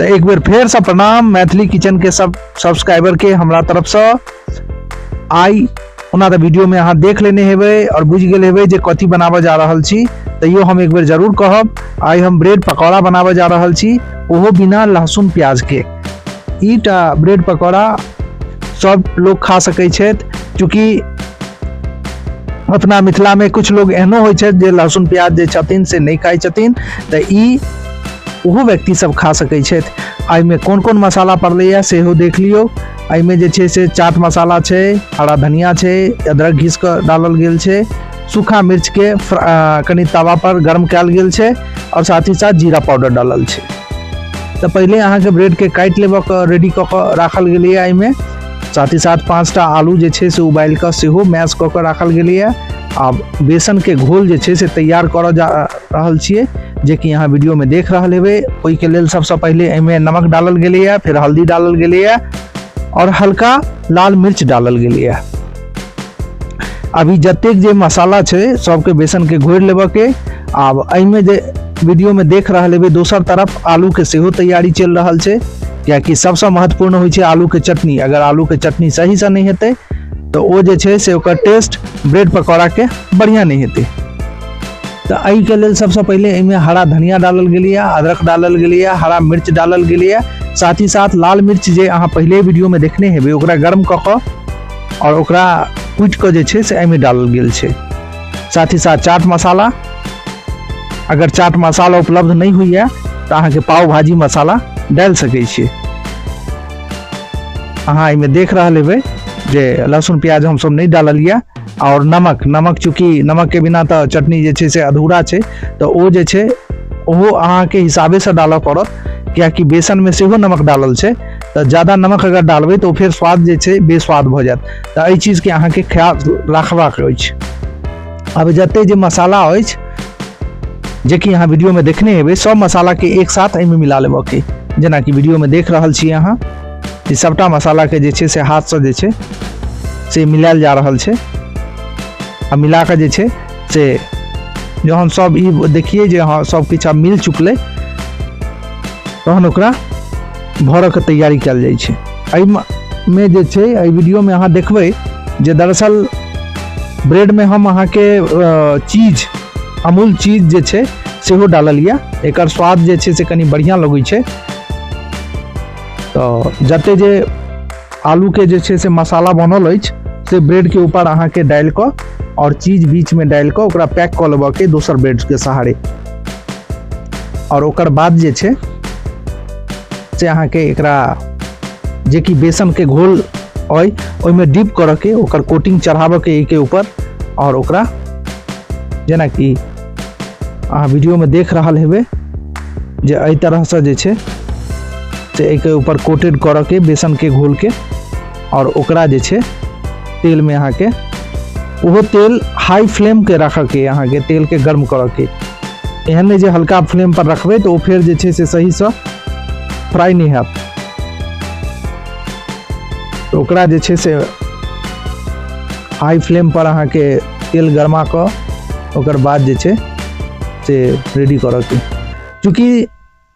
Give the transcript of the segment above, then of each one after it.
तो एक बेर फेर से प्रणाम मैथिली किचन के सब सब्सक्राइबर के हमरा तरफ से। आई ओना तो वीडियो में अहाँ देख लेने हेबै और बुझ गेल हेबै जे कथी बनाबे जा रहल छी, तैयो हम एक बेर जरूर कहब। आई हम ब्रेड पकौड़ा बनाबे जा रहल छी, ओहो बिना लहसुन प्याज के। ईटा ब्रेड पकौड़ा सब लोग खा सकै छथि, चूँकि अपना मिथिला में कुछ लोग एहनो होइ छै जे लहसुन प्याज जे छथिन से नहीं खाइ छथिन, तो ई ओहो व्यक्ति सब खा सकै छथि। आई में कोन कोन मसाला पड़लै सेहो देख लियो। आई में जे छै से चाट मसाला छै, हरा धनिया छै, अदरक घीस के डालल गेल छै, सूखा मिर्च के कनी तवा पर गर्म कयल गेल छै और साथ ही साथ जीरा पाउडर डालल छै। तो पहले अहाँ के ब्रेड के काट लेब के रेडी क के राखल गेलै। आई में साथ ही साथ 5टा आलू जे छै से उबाल के सेहो मैश क के राखल गेलै। आब बेसन के घोल जे छै से तैयार कर जा रहल छियै, जे कि यहाँ वीडियो में देख रहल हेबै। ओहि के लेल सबसे पहले एमे नमक डालल गेलै, फिर हल्दी डालल गेलै और हल्का लाल मिर्च डालल गेलै। अभी जतेक जे मसाला छै सबके बेसन के घोर लेबे के। आब एहिमे जे वीडियो में देख रहल हेबै दोसर तरफ आलू के सेहो तैयारी चल रहल छै, कियाकि सबसे महत्वपूर्ण होइ छै आलू के चटनी। अगर आलू के चटनी सही से नहीं हेतै तो ओ जे छै से ओकर टेस्ट ब्रेड पकौड़ा के बढ़िया नहीं हेतै। तो एहि के लेल सबसे पहले एहिमे हरा धनिया डालल गेलै, अदरक डालल गेलै, हरा मिर्च डालल गेलै, साथ ही साथ लाल मिर्च जे अहाँ पहले वीडियो में देखने हेबै ओकरा गर्म क के और ओकरा कुटि के जे छै से एहिमे डालल गेल छै। साथ ही साथ चाट मसाला, अगर चाट मसाला उपलब्ध नहीं हुई तो अहाँ के पाव भाजी मसाला डाल सकै छियै। अहाँ एहिमे देख रहल हेबै जे लहसुन प्याज हम सब नहीं डाललिए। और नमक चूँकि नमक के बिना तो चटनी जे छै से अधूरा छै, तो ओ जे छै ओहो अहाँ के हिसाबे से डालऽ पड़त, कियाकि बेसन में सेहो नमक डालल छै। तो ज़्यादा नमक अगर डालबै तो फिर स्वाद जे छै बेस्वाद भ जायत। तो एहि चीज के अहाँ के ख्याल रखबाक अछि। अब जते जे मसाला अछि जे कि अहाँ वीडियो में देखने हेबै सब मसाला के एक साथ एहिमे मिला लेबऽ के। जेना कि वीडियो में देख रहल छी अहाँ, ई सबटा मसाला के जे छै से हाथ से जे छै से मिलायल जा रहल छै। आ मिला के जे छै से जहन सब ई देखिए जे हाँ सब किछु आब मिल चुकलै, तहन ओकरा भरऽ के तैयारी कयल जाइ छै। एहिमे जे छै एहि वीडियो में अहाँ देखबै जे दरअसल ब्रेड में हम अहाँ के चीज अमूल चीज जे छै सेहो डाललिए। एकर स्वाद जे छै से कनी बढ़िया लगै छै। तो जते जे आलू के जे छै से मसाला बनल अछि से ब्रेड के ऊपर अहाँ के डाल के और चीज बीच में डाल के ओकरा पैक कर लेबऽ के दोसर ब्रेड के सहारे। और ओकर बाद जे छै से अहाँ के एकरा जे कि बेसन के घोल अइ ओहिमे डिप करऽ के ओकर कोटिंग चढ़ाबऽ के एके ऊपर, और ओकरा जेना कि अहाँ वीडियो में देख रहल हेबै जे एहि तरह से जे छै से एके ऊपर कोटेड करऽ के बेसन के घोल के, और ओकरा जे छै तेल में अहाँ के ओहो तेल हाई फ्लेम के रख के अहाँ के तेल के गर्म करऽ के। एहन नहीं जे हल्का फ्लेम पर रखबै तो फिर जे छै से सही से फ्राई नहीं हैत। तो ओकरा जे छै से हाई फ्लेम पर अहाँ के तेल गरमा के ओकर बाद जे छै से रेडी करऽ के। चूँकि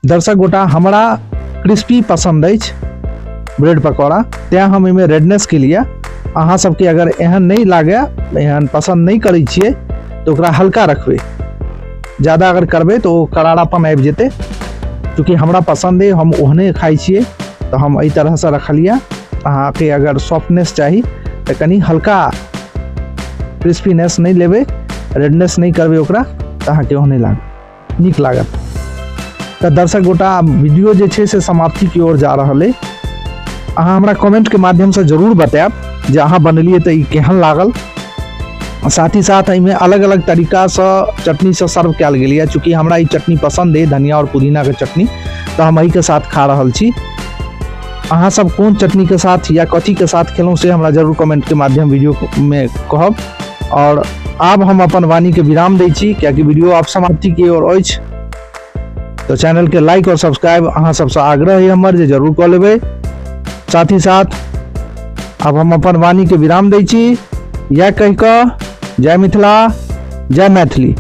दर्शक गोटा हमरा क्रिस्पी पसंद अछि ब्रेड पकौड़ा, तैं हम एहिमे रेडनेस के लिए। अहाँ सबके अगर एहन नहीं लागे, एहन पसंद नहीं करै छियै तो ओकरा हल्का रखबै। ज़्यादा अगर करबै तो करारापन आबि जेतै। चूँकि हमरा पसंद है, हम ओहने खाइ छियै, तो हम एहि तरह से रखलिए। अहाँ के अगर सॉफ्टनेस चाही तो कनी हल्का क्रिस्पीनेस नहीं लेबै, रेडनेस नहीं करबै ओकरा, तो अहाँ के ओहने नीक लागत। तो दर्शक गोटा वीडियो जे छै से समाप्ति की ओर जा रहल है। अहाँ हमरा कमेंट के माध्यम से जरूर बतायब जे अहाँ बनलिए तो ई केहन लागल। साथ ही साथ एहिमे अलग अलग तरीका से चटनी से सर्व कयल गेलै। चूँकि हमरा ई चटनी पसंद है, धनिया और पुदीना के चटनी, तो हम एही के साथ खा रहल छी। अहाँ सब कोन चटनी के साथ या कथी के साथ खेलौं से हमरा जरूर कमेंट के माध्यम वीडियो में कहब। और आब हम अपन वाणी के विराम दै छी, कियाकि वीडियो आब समाप्ति की ओर अछि। तो चैनल के लाइक और सब्सक्राइब अहाँ सबसे आग्रह है हमर जे जरूर कऽ लेबै। साथ ही साथ अब हम अपन वाणी के विराम दै छी, यह कहि कऽ जय मिथिला, जय मैथिली।